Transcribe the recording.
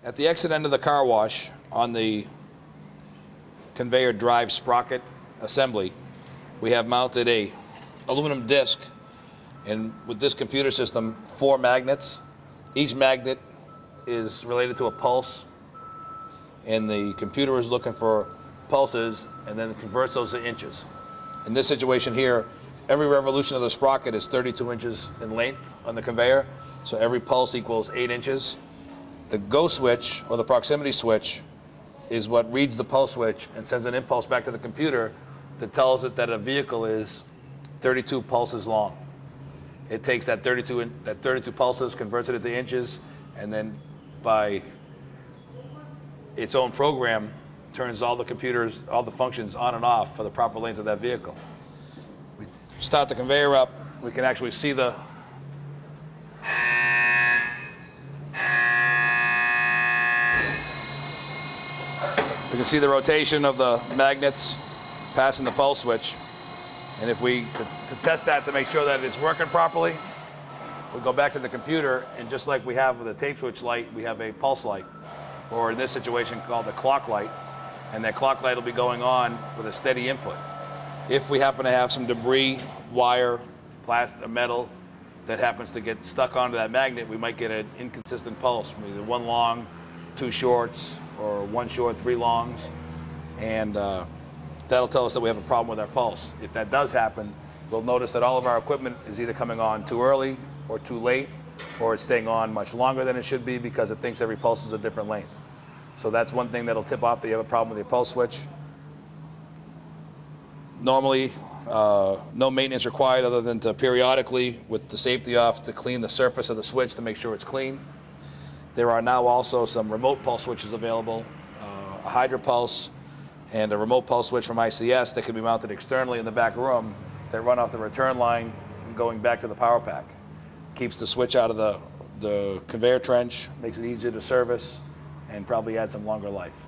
At the exit end of the car wash, on the conveyor drive sprocket assembly, we have mounted a aluminum disc, and with this computer system, 4 magnets. Each magnet is related to a pulse, and the computer is looking for pulses and then converts those to inches. In this situation here, every revolution of the sprocket is 32 inches in length on the conveyor, so every pulse equals 8 inches. The go switch, or the proximity switch, is what reads the pulse switch and sends an impulse back to the computer that tells it that a vehicle is 32 pulses long. It takes that 32 pulses, converts it into inches, and then by its own program turns all the computers, all the functions on and off for the proper length of that vehicle. We start the conveyor up, we can actually see the rotation of the magnets passing the pulse switch. And if we, to test that to make sure that it's working properly, we go back to the computer, and just like we have with the tape switch light, we have a pulse light, or in this situation called the clock light, and that clock light will be going on with a steady input. If we happen to have some debris, wire, plastic, metal that happens to get stuck onto that magnet, we might get an inconsistent pulse, either 1 long, 2 shorts, or 1 short, 3 longs, and that'll tell us that we have a problem with our pulse. If that does happen, we'll notice that all of our equipment is either coming on too early or too late, or it's staying on much longer than it should be because it thinks every pulse is a different length. So that's one thing that'll tip off that you have a problem with your pulse switch. Normally, no maintenance required other than to periodically, with the safety off, to clean the surface of the switch to make sure it's clean. There are now also some remote pulse switches available, a Hydra pulse and a remote pulse switch from ICS that can be mounted externally in the back room that run off the return line going back to the power pack. Keeps the switch out of the conveyor trench, makes it easier to service, and probably adds some longer life.